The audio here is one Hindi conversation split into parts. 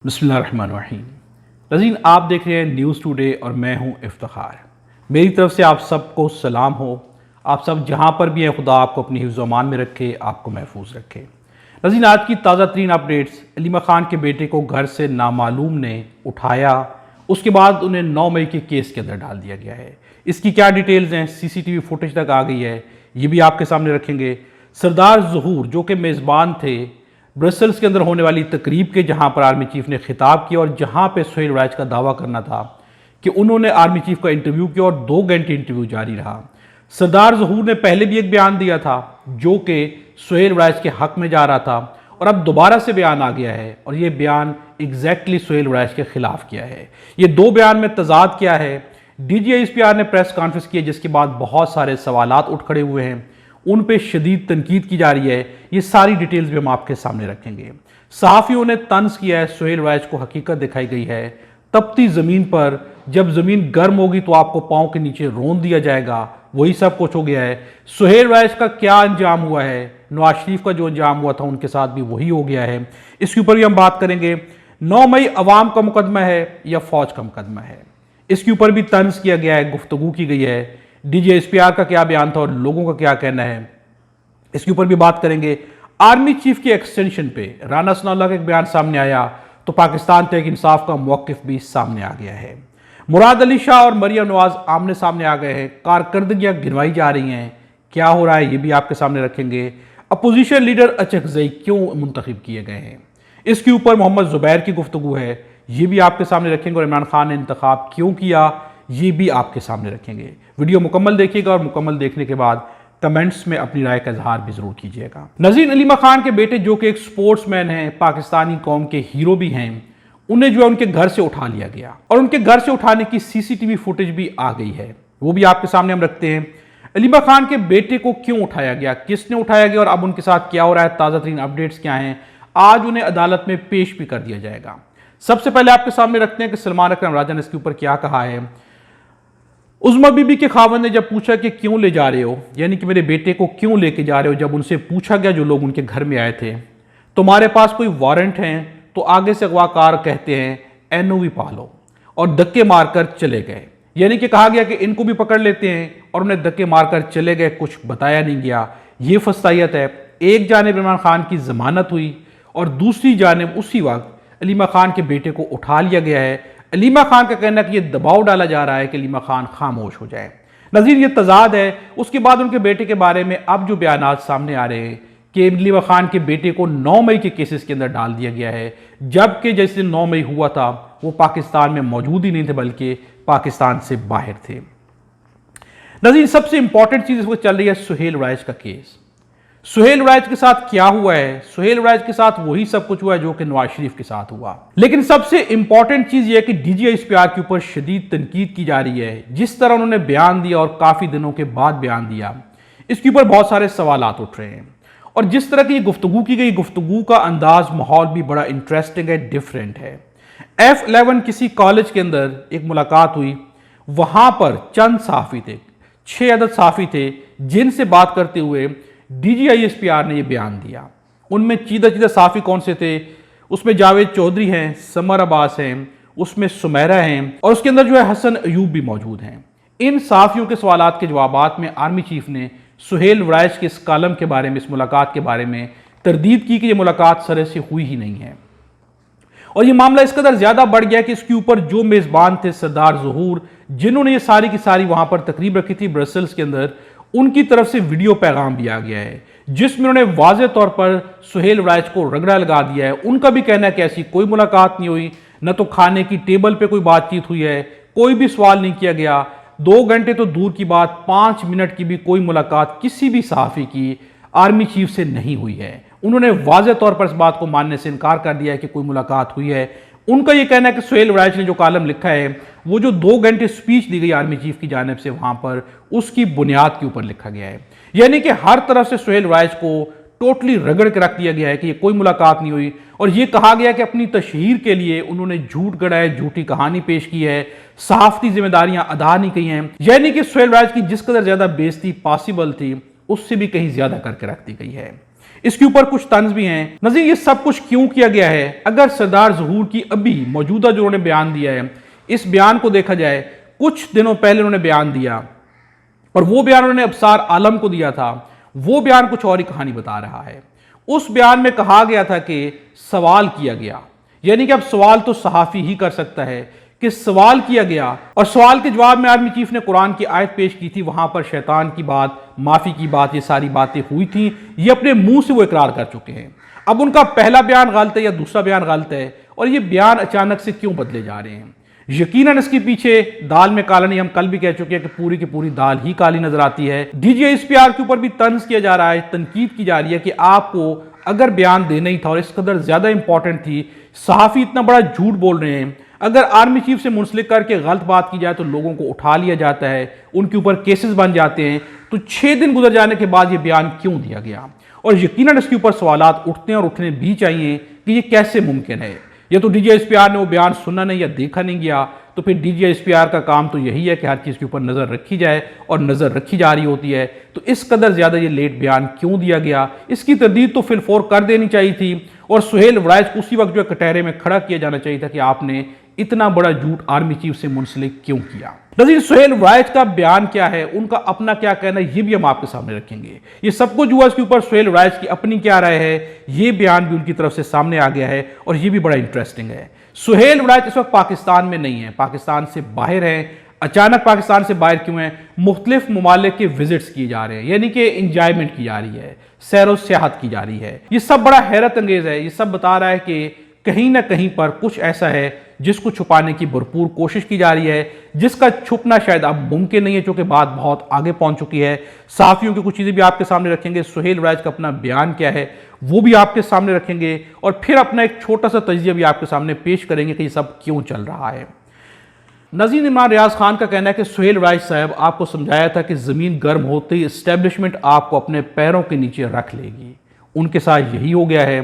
बिस्मिल्लाहिर्रहमानिर्रहीम। नज़ीन, आप देख रहे हैं न्यूज़ टुडे और मैं हूं इफ्तिखार। मेरी तरफ से आप सबको सलाम हो। आप सब जहां पर भी हैं, खुदा आपको अपनी हिफ्ज़ अमान में रखे, आपको महफूज रखे। नज़ीन, आज की ताज़ा तरीन अपडेट्स। अलीमा खान के बेटे को घर से नामालूम ने उठाया, उसके बाद उन्हें 9 मई के केस के अंदर डाल दिया गया है। इसकी क्या डिटेल्स हैं, CCTV फुटेज तक आ गई है, ये भी आपके सामने रखेंगे। सरदार ज़हूर जो कि मेज़बान थे ब्रसल्स के अंदर होने वाली तकरीब के, जहां पर आर्मी चीफ ने खिताब किया और जहां पे सुहेल राज का दावा करना था कि उन्होंने आर्मी चीफ का इंटरव्यू किया और 2 घंटे इंटरव्यू जारी रहा। सरदार ज़हूर ने पहले भी एक बयान दिया था जो कि सुहेल राज के हक में जा रहा था, और अब दोबारा से बयान आ गया है और ये बयान एग्जैक्टली सुहेल राज के खिलाफ किया है। ये 2 बयान में तजाद क्या है। DGISPR ने प्रेस कॉन्फ्रेंस की जिसके बाद बहुत सारे सवालात उठ खड़े हुए हैं, उन पे शदीद तनकीद की जा रही है। ये सारी डिटेल्स भी हम आपके सामने रखेंगे। सहाफ़ियों ने तंज किया है, सुहेल राज को हकीकत दिखाई गई है। तपती ज़मीन पर जब ज़मीन गर्म होगी तो आपको पाँव के नीचे रोंद दिया जाएगा, वही सब कुछ हो गया है। सुहेल राज का क्या अंजाम हुआ है, नवाज शरीफ का जो अंजाम हुआ था उनके साथ भी वही हो गया है। इसके ऊपर भी हम बात करेंगे। 9 मई अवाम का मुकदमा है या फ़ौज का मुकदमा है, इसके ऊपर भी तंज किया गया है, गुफ्तगू की गई है। DGISPR का क्या बयान था और लोगों का क्या कहना है, इसके ऊपर भी बात करेंगे। आर्मी चीफ की एक्सटेंशन पे राना सनाउल्लाह का एक बयान सामने आया तो पाकिस्तान तहरीक इंसाफ का मौकिफ भी सामने आ गया है। मुराद अली शाह और मरियम नवाज आमने सामने आ गए हैं, कारकर्दगियां गिनवाई जा रही हैं, क्या हो रहा है ये भी आपके सामने रखेंगे। अपोजिशन लीडर अचकजई क्यों मुंतखब किए गए हैं, इसके ऊपर मोहम्मद जुबैर की गुफ्तगू है, ये भी आपके सामने रखेंगे। और इमरान खान ने इंतखाब क्यों किया, ये भी आपके सामने रखेंगे। वीडियो मुकम्मल देखिएगा और मुकम्मल देखने के बाद कमेंट्स में अपनी राय का इजहार भी जरूर कीजिएगा। नज़ीर, अलीमा खान के बेटे जो कि एक स्पोर्ट्समैन हैं, पाकिस्तानी कौम के हीरो भी हैं, उन्हें जो है उनके घर से उठा लिया गया और उनके घर से उठाने की CCTV फुटेज भी आ गई है, वो भी आपके सामने हम रखते हैं। अलीमा खान के बेटे को क्यों उठाया गया, किसने उठाया गया और अब उनके साथ क्या हो रहा है, ताज़ा तरीन अपडेट्स क्या हैं, आज उन्हें अदालत में पेश भी कर दिया जाएगा। सबसे पहले आपके सामने रखते हैं कि सलमान अकरम राजा ने इसके ऊपर क्या कहा है। उज़्मा बीबी के खावंद ने जब पूछा कि क्यों ले जा रहे हो, यानी कि मेरे बेटे को क्यों लेके जा रहे हो, जब उनसे पूछा गया जो लोग उनके घर में आए थे, तुम्हारे पास कोई वारंट हैं, तो आगे से अगवाकार कहते हैं NOV पालो, और धक्के मारकर चले गए। यानी कि कहा गया कि इनको भी पकड़ लेते हैं और उन्हें धक्के मारकर चले गए, कुछ बताया नहीं गया। ये फस्तायत है। एक जानिब इमरान खान की जमानत हुई और दूसरी जानिब उसी वक्त अलीमा खान के बेटे को उठा लिया गया है। अलीमा खान का कहना है कि यह दबाव डाला जा रहा है कि अलीमा खान खामोश हो जाए। नज़ीर, ये तजाद है। उसके बाद उनके बेटे के बारे में अब जो बयानात सामने आ रहे हैं कि अलीमा खान के बेटे को 9 मई के केसेस के अंदर डाल दिया गया है, जबकि जैसे 9 मई हुआ था वो पाकिस्तान में मौजूद ही नहीं थे, बल्कि पाकिस्तान से बाहर थे। नज़ीर, सबसे इंपॉर्टेंट चीज़ इस वक्त चल रही है सुहेल राज का केस। सुहेल राज के साथ क्या हुआ है, सुहेल राज के साथ वही सब कुछ हुआ है जो कि नवाज शरीफ के साथ हुआ। लेकिन सबसे इंपॉर्टेंट चीज यह है कि DGISPR के ऊपर शदीद तनकीद की जा रही है। जिस तरह उन्होंने बयान दिया और काफी दिनों के बाद बयान दिया, इसके ऊपर बहुत सारे सवालात उठ रहे हैं। और जिस तरह की गुफ्तगू की गई, गुफ्तगू का अंदाज, माहौल भी बड़ा इंटरेस्टिंग है, डिफरेंट है। F11 किसी कॉलेज के अंदर एक मुलाकात हुई, वहां पर चंद सहाफ़ी थे, 6 अदद सहाफ़ी थे, जिनसे बात करते हुए DGISPR ने यह बयान दिया। उनमें चीदा चीदा सहाफ़ी कौन से थे, उसमें जावेद चौधरी हैं, समर अब्बास हैं, उसमें सुमेरा हैं, और उसके अंदर जो है हसन अयूब भी मौजूद हैं। इन सहाफ़ियों के सवालात के जवाबात में आर्मी चीफ ने सुहेल राज के इस कालम के बारे में, इस मुलाकात के बारे में तरदीद की कि यह मुलाकात सरे से हुई ही नहीं है। और यह मामला इस कदर ज्यादा बढ़ गया कि इसके ऊपर जो मेज़बान थे सरदार ज़हूर, जिन्होंने ये सारी की सारी वहां पर तकरीब रखी थी ब्रसल्स के अंदर, उनकी तरफ से वीडियो पैगाम भी आ गया है जिसमें उन्होंने वाज़े तौर पर सुहेल राज को रगड़ा लगा दिया है। उनका भी कहना है कि ऐसी कोई मुलाकात नहीं हुई, न तो खाने की टेबल पे कोई बातचीत हुई है, कोई भी सवाल नहीं किया गया। 2 घंटे तो दूर की बात, 5 मिनट की भी कोई मुलाकात किसी भी सहाफ़ी की आर्मी चीफ से नहीं हुई है। उन्होंने वाज़े तौर पर इस बात को मानने से इनकार कर दिया है कि कोई मुलाकात हुई है। उनका यह कहना है कि सुहेल राज ने जो कालम लिखा है, वो जो 2 घंटे स्पीच दी गई आर्मी चीफ की जानिब से वहां पर, उसकी बुनियाद के ऊपर लिखा गया है। यानी कि हर तरफ से सुहेल राज को टोटली रगड़ के रख दिया गया है कि ये कोई मुलाकात नहीं हुई। और ये कहा गया कि अपनी तशहीर के लिए उन्होंने झूठ गढ़ा है, झूठी कहानी पेश की है, सहाफती जिम्मेदारियां अदा नहीं की हैं। यानी कि सुहेल राज की जिस कदर ज्यादा बेइज्जती पॉसिबल थी, उससे भी कहीं ज्यादा करके रख दी गई है। इसके ऊपर कुछ तंज भी हैं। नज़ीर, ये सब कुछ क्यों किया गया है? अगर सरदार ज़हूर की अभी मौजूदा जो उन्होंने बयान दिया है, इस बयान को देखा जाए, कुछ दिनों पहले उन्होंने बयान दिया और वो बयान उन्होंने अबसार आलम को दिया था। वो बयान कुछ और ही कहानी बता रहा है। उस बयान में कहा गया था कि सवाल किया गया, यानी कि अब सवाल तो सहाफ़ी ही कर सकता है, कि सवाल किया गया और सवाल के जवाब में आर्मी चीफ ने कुरान की आयत पेश की थी। वहां पर शैतान की बात, माफ़ी की बात, ये सारी बातें हुई थी। ये अपने मुंह से वो इकरार कर चुके हैं। अब उनका पहला बयान गलत है या दूसरा बयान गलत है, और ये बयान अचानक से क्यों बदले जा रहे हैं? यकीनन इसके पीछे दाल में काला नहीं, हम कल भी कह चुके हैं कि पूरी की पूरी दाल ही काली नजर आती है। DGISPR के ऊपर भी तंज किया जा रहा है, तनकीद की जा रही है कि आपको अगर बयान देना ही था और इस कदर ज्यादा इंपॉर्टेंट थी, सहाफ़ी इतना बड़ा झूठ बोल रहे हैं, अगर आर्मी चीफ से मुंसलिक करके गलत बात की जाए तो लोगों को उठा लिया जाता है, उनके ऊपर केसेस बन जाते हैं, तो 6 दिन गुजर जाने के बाद ये बयान क्यों दिया गया? और यकीनन इसके ऊपर सवालात उठते हैं और उठने भी चाहिए कि ये कैसे मुमकिन है। या तो DGISPR ने वो बयान सुना नहीं या देखा नहीं गया, तो फिर DGISPR का काम तो यही है कि हर चीज़ के ऊपर नज़र रखी जाए, और नज़र रखी जा रही होती है। तो इस कदर ज़्यादा ये लेट बयान क्यों दिया गया? इसकी तरदीद तो फिलफोर कर देनी चाहिए थी, और सुहेल वड़ाइच को उसी वक्त जो कटहरे में खड़ा किया जाना चाहिए था कि आपने इतना बड़ा झूठ आर्मी चीफ से मुंसलिक क्यों किया। नज़ीर, सुहेल वड़ाइच का बयान क्या है, उनका अपना क्या कहना है, ये भी हम आपके सामने रखेंगे। ये सब कुछ हुआ, इसके ऊपर सुहेल वड़ाइच की अपनी क्या राय है, ये बयान भी उनकी तरफ से सामने आ गया है, और ये भी बड़ा इंटरेस्टिंग है। सुहेल वड़ाइच इस वक्त पाकिस्तान में नहीं है, पाकिस्तान से बाहर है। अचानक पाकिस्तान से बाहर क्यों है? मुख्तलिफ ममालिक के विजिट्स किए जा रहे हैं, यानी कि इंजॉयमेंट की जा रही है, सैर व सियाहत की जा रही है। ये सब बड़ा हैरत अंगेज है। ये सब बता रहा है कि कहीं ना कहीं पर कुछ ऐसा है जिसको छुपाने की भरपूर कोशिश की जा रही है, जिसका छुपना शायद अब मुमकिन नहीं है, क्योंकि बात बहुत आगे पहुंच चुकी है। सहाफ़ियों की कुछ चीज़ें भी आपके सामने रखेंगे, सुहेल वड़ाइच का अपना बयान क्या है वो भी आपके सामने रखेंगे, और फिर अपना एक छोटा सा तजिया भी आपके सामने पेश करेंगे कि ये सब क्यों चल रहा है। नज़ीर, इमरान रियाज खान का कहना है कि सुहेल वड़ाइच साहब, आपको समझाया था कि ज़मीन गर्म होते ही इस्टेब्लिशमेंट आपको अपने पैरों के नीचे रख लेगी। उनके साथ यही हो गया है।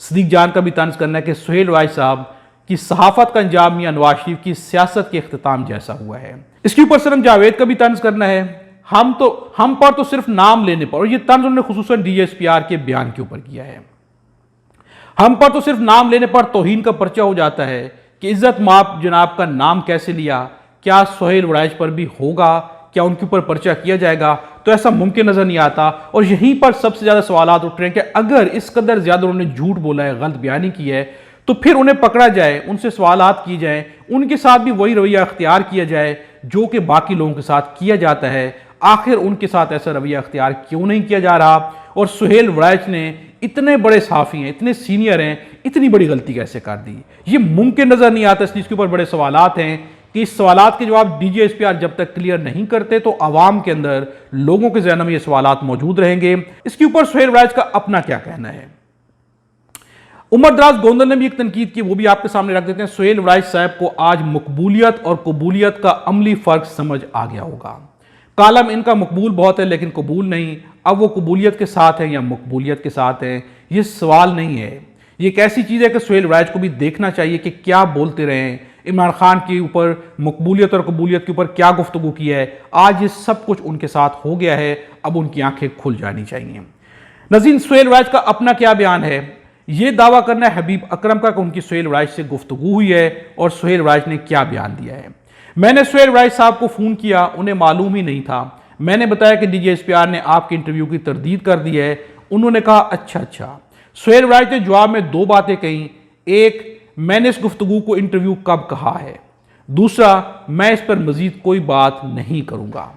सदीक जान का भी तंज करना है कि सुहेल वड़ाइच साहब की सहाफ़त का अंजाम मियां नवाज शरीफ की सियासत के इख्तिताम जैसा हुआ है। इसके ऊपर सरम जावेद का भी तंज करना है, हम पर तो सिर्फ नाम लेने पर, और ये तंज उन्होंने खुसूसन DGISPR के बयान के ऊपर किया है। हम पर तो सिर्फ नाम लेने पर तौहीन का पर्चा हो जाता है कि इज्जत माप जनाब का नाम कैसे लिया, क्या सुहेल वड़ाइच पर भी होगा, क्या उनके ऊपर पर्चा किया जाएगा? तो ऐसा मुमकिन नजर नहीं आता। और यहीं पर सबसे ज्यादा सवालात उठ रहे हैं कि अगर इस कदर ज्यादा उन्होंने झूठ बोला है, गलत बयानी की है, तो फिर उन्हें पकड़ा जाए, उनसे सवालात किए जाए, उनके साथ भी वही रवैया अख्तियार किया जाए जो कि बाकी लोगों के साथ किया जाता है। आखिर उनके साथ ऐसा रवैया अख्तियार क्यों नहीं किया जा रहा? और सुहेल वड़ाइच ने, इतने बड़े सहाफ़ी हैं, इतने सीनियर हैं, इतनी बड़ी गलती कैसे कर दी? ये मुमकिन नजर नहीं आता। इसलिए इसके ऊपर बड़े सवालात हैं कि इस सवालात के जवाब DGISPR जब तक क्लियर नहीं करते तो आवाम के अंदर, लोगों के ज़हन में ये सवालात मौजूद रहेंगे। इसके ऊपर सुहेल वड़ाइच का अपना क्या कहना है? उमर दराज गोंदल ने भी एक तनकीद की, वो भी आपके सामने रख देते हैं। सुहेल वड़ाइच साहब को आज मकबूलियत और कबूलियत का अमली फ़र्क समझ आ गया होगा। कालम इनका मकबूल बहुत है लेकिन कबूल नहीं। अब वो कबूलियत के साथ हैं या मकबूलियत के साथ हैं, ये सवाल नहीं है। ये एक ऐसी चीज़ है कि सुहेल वड़ाइच को भी देखना चाहिए कि क्या बोलते रहे हैं, इमरान खान के ऊपर, मकबूलियत और कबूलियत के ऊपर क्या गुफ्तगू की है। आज ये सब कुछ उनके साथ हो गया है, अब उनकी आंखें खुल जानी चाहिए। नज़ीर, सुहेल वड़ाइच का अपना क्या बयान है? ये दावा करना है हबीब अकरम का कि उनकी सुहेल वड़ाइच से गुफ्तगू हुई है, और सुहेल वड़ाइच ने क्या बयान दिया है। मैंने सुहेल वड़ाइच साहब को फ़ोन किया, उन्हें मालूम ही नहीं था। मैंने बताया कि DGISPR ने आपके इंटरव्यू की तरदीद कर दी है। उन्होंने कहा अच्छा। सुहेल वड़ाइच ने जवाब में 2 बातें कही। एक, मैंने इस गुफ्तगू को इंटरव्यू कब कहा है। दूसरा, मैं इस पर मजीद कोई बात नहीं करूंगा।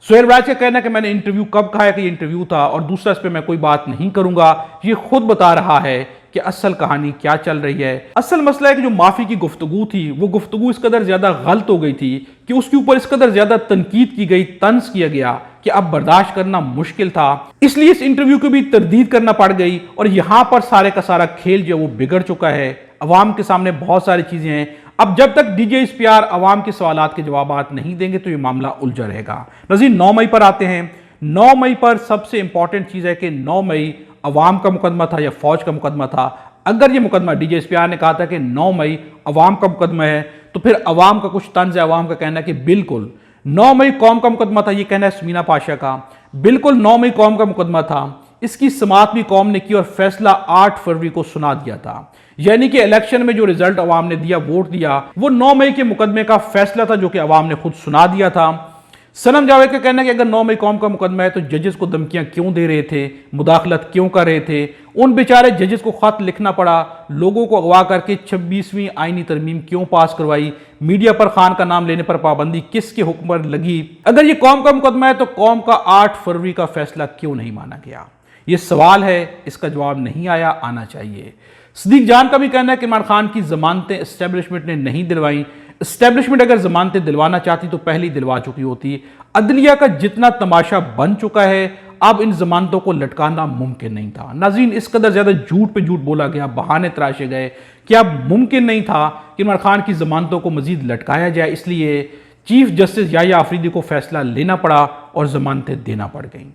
सुहेल वड़ाइच का कहना है कि मैंने इंटरव्यू कब कहा है कि ये इंटरव्यू था, और दूसरा, इस पर मैं कोई बात नहीं करूंगा। ये खुद बता रहा है कि असल कहानी क्या चल रही है। असल मसला है कि जो माफ़ी की गुफ्तगू थी, वो गुफ्तगू इस कदर ज़्यादा गलत हो गई थी कि उसके ऊपर इस कदर ज़्यादा तनकीद की गई, तंज किया गया कि अब बर्दाश्त करना मुश्किल था। इसलिए इस इंटरव्यू को भी तरदीद करना पड़ गई, और यहां पर सारे का सारा खेल जो वो बिगड़ चुका है। अवाम के सामने बहुत सारी चीज़ें हैं। अब जब तक DGISPR अवाम के सवालात के जवाब नहीं देंगे तो ये मामला उलझा रहेगा। नज़ीर, 9 मई पर आते हैं। 9 मई पर सबसे इंपॉर्टेंट चीज़ है कि 9 मई अवाम का मुकदमा था या फौज का मुकदमा था। अगर ये मुकदमा, DGISPR ने कहा था कि 9 मई अवाम का मुकदमा है, तो फिर अवाम का कुछ तंज है। अवाम का कहना है कि बिल्कुल 9 मई कौम का मुकदमा था, ये कहना है समीना पाशा का। बिल्कुल 9 मई कौम का मुकदमा था। इसकी समाअत भी कौम ने की और फैसला 8 फरवरी को सुना दिया था। यानी कि इलेक्शन में जो रिजल्ट अवाम ने दिया, वोट दिया, वो 9 मई के मुकदमे का फैसला था जो कि अवाम ने खुद सुना दिया था। सनम जावेद का कहना है कि अगर 9 मई कौम का मुकदमा है तो जजेस को धमकियां क्यों दे रहे थे, मुदाखलत क्यों कर रहे थे, उन बेचारे जजेस को खत लिखना पड़ा, लोगों को अगवा करके 26वीं आईनी तरमीम क्यों पास करवाई, मीडिया पर खान का नाम लेने पर पाबंदी किसके हुक्म पर लगी। अगर ये कौम का मुकदमा है तो कौम का 8 फरवरी का फैसला क्यों नहीं माना गया? ये सवाल है, इसका जवाब नहीं आया, आना चाहिए। सदीक जान का भी कहना है कि इमरान खान की जमानतें एस्टेब्लिशमेंट ने नहीं दिलवाई। एस्टेब्लिशमेंट अगर जमानतें दिलवाना चाहती तो पहले ही दिलवा चुकी होती। अदलिया का जितना तमाशा बन चुका है, अब इन जमानतों को लटकाना मुमकिन नहीं था। नाज़रीन, इस कदर ज्यादा झूठ पे झूठ बोला गया, बहाने तराशे गए कि अब मुमकिन नहीं था कि इमरान खान की जमानतों को मजीद लटकाया जाए। इसलिए चीफ जस्टिस याह्या आफरीदी को फैसला लेना पड़ा और जमानतें देना पड़ गई।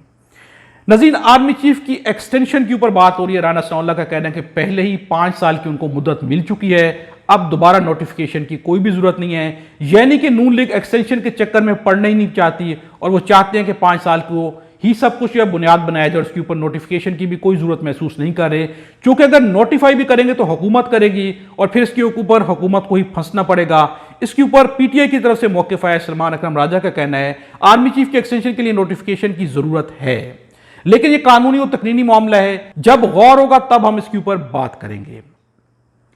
नाज़रीन, आर्मी चीफ की एक्सटेंशन के ऊपर बात हो रही है। राना सनाउल्लाह का कहना है कि पहले ही 5 साल की उनको मुद्दत मिल चुकी है, अब दोबारा नोटिफिकेशन की कोई भी जरूरत नहीं है। यानी कि नून लीग एक्सटेंशन के चक्कर में पड़ना ही नहीं चाहती और वो चाहते हैं कि 5 साल को ही सब कुछ या बुनियाद बनाया जाए और उसके ऊपर नोटिफिकेशन की भी कोई जरूरत महसूस नहीं कर रहे, क्योंकि अगर नोटिफाई भी करेंगे तो हुकूमत करेगी और फिर इसके ऊपर हुकूमत को ही फंसना पड़ेगा। इसके ऊपर पीटीआई की तरफ से मौक़िफ़ आया। सलमान अकरम राजा का कहना है आर्मी चीफ के एक्सटेंशन के लिए नोटिफिकेशन की जरूरत है, लेकिन यह कानूनी और तकनीनी मामला है, जब गौर होगा तब हम इसके ऊपर बात करेंगे।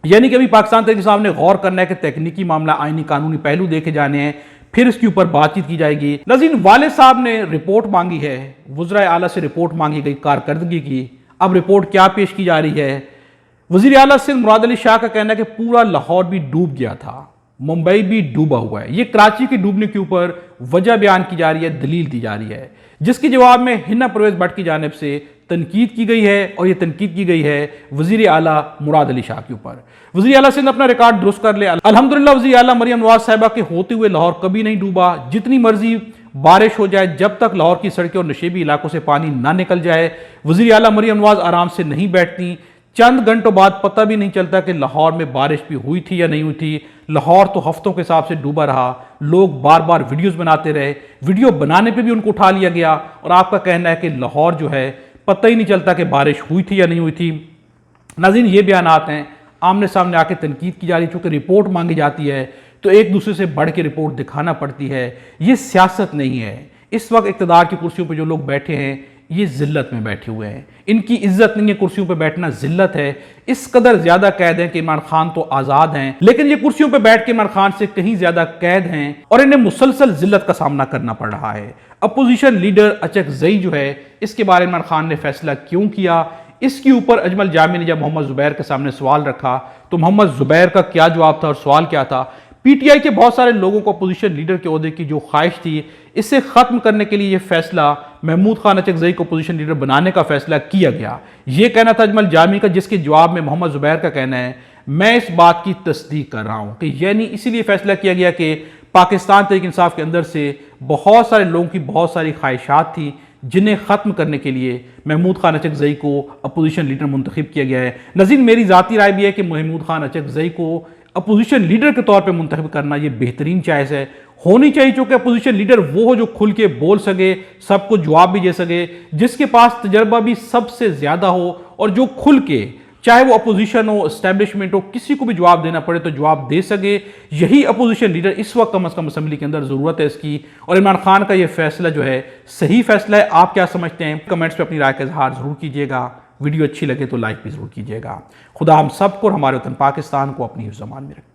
यानी कि अभी पाकिस्तान तहरीक इंसाफ ने गौर करना है कि तकनीकी मामला, आईनी कानूनी पहलू देखे जाने हैं, फिर इसके ऊपर बातचीत की जाएगी। नाज़रीन, वाले साहब ने रिपोर्ट मांगी है, वज़ीर आला से रिपोर्ट मांगी गई कारकर्दगी की। अब रिपोर्ट क्या पेश की जा रही है? वज़ीर आला सिंध मुराद अली शाह का कहना है कि पूरा लाहौर भी डूब गया था, मुंबई भी डूबा हुआ है। ये कराची के डूबने के ऊपर वजह बयान की जा रही है, दलील दी जा रही है, जिसके जवाब में हिना परवेज भट्ट की जानिब से तनकीद की गई है और यह तनकीद की गई है वज़ीर आला मुराद अली शाह के ऊपर। वज़ीर आला सिंध अपना रिकॉर्ड दुरुस्त कर ले। अल्हम्दुलिल्लाह वज़ीर आला मरियम नवाज साहिबा के होते हुए लाहौर कभी नहीं डूबा। जितनी मर्जी बारिश हो जाए, जब तक लाहौर की सड़कें और नशेबी इलाकों से पानी ना निकल जाए, वज़ीर आला मरियम नवाज आराम से नहीं बैठती। चंद घंटों बाद पता भी नहीं चलता कि लाहौर में बारिश भी हुई थी या नहीं हुई थी। लाहौर तो हफ्तों के हिसाब से डूबा रहा, लोग बार बार वीडियोस बनाते रहे, वीडियो बनाने पे भी उनको उठा लिया गया और आपका कहना है कि लाहौर जो है पता ही नहीं चलता कि बारिश हुई थी या नहीं हुई थी। नाज़रीन, ये बयानात हैं, आमने सामने आके तनकीद की जा रही, चूँकि रिपोर्ट मांगी जाती है तो एक दूसरे से बढ़ के रिपोर्ट दिखाना पड़ती है। ये सियासत नहीं है। इस वक्त इक़्तिदार की कुर्सियों पर जो लोग बैठे हैं ये जिल्लत में बैठे हुए हैं, इनकी इज्जत नहीं है, कुर्सियों पे बैठना जिल्लत है। इस कदर ज्यादा कैद हैं कि इमरान खान तो आजाद हैं, लेकिन ये कुर्सियों पे बैठ के इमरान खान से कहीं ज्यादा कैद हैं और इन्हें मुसलसल जिल्लत का सामना करना पड़ रहा है। अपोजिशन लीडर अचकजई जो है, इसके बारे में इमरान खान ने फैसला क्यों किया, इसके ऊपर अजमल जामी ने जब मोहम्मद जुबैर के सामने सवाल रखा तो मोहम्मद जुबैर का क्या जवाब था और सवाल क्या था। पीटीआई के बहुत सारे लोगों को अपोजिशन लीडर के ओहदे की जो ख्वाहिश थी, इसे खत्म करने के लिए यह फैसला महमूद खान अचकजई को अपोजिशन लीडर बनाने का फैसला किया गया। यह कहना था अजमल जामी का, जिसके जवाब में मोहम्मद जुबैर का कहना है मैं इस बात की तस्दीक कर रहा हूं कि यानी इसीलिए फैसला किया गया कि पाकिस्तान तहरीक इंसाफ के अंदर से बहुत सारे लोगों की बहुत सारी ख्वाहिशात थी जिन्हें ख़त्म करने के लिए महमूद खान अचकजई को अपोजिशन लीडर मुंतखब किया गया है। नज़ीर, मेरी ज़ाती राय भी है कि महमूद खान अचकजई को अपोजिशन लीडर के तौर पे मुंतखब करना ये बेहतरीन चॉइस है, होनी चाहिए, क्योंकि अपोजिशन लीडर वो हो जो खुल के बोल सके, सबको जवाब भी दे सके, जिसके पास तजर्बा भी सबसे ज़्यादा हो और जो खुल के, चाहे वो अपोजिशन हो, एस्टैब्लिशमेंट हो, किसी को भी जवाब देना पड़े तो जवाब दे सके। यही अपोजिशन लीडर इस वक्त कम अज़ कम असम्बली के अंदर ज़रूरत है इसकी। और इमरान खान का ये फैसला जो है सही फैसला है। आप क्या समझते हैं? कमेंट्स में अपनी राय का इजहार ज़रूर कीजिएगा। वीडियो अच्छी लगे तो लाइक भी ज़रूर कीजिएगा। खुदा हम सबको और हमारे वतन पाकिस्तान को अपनी हिफ्ज़-ए-अमान में रखे।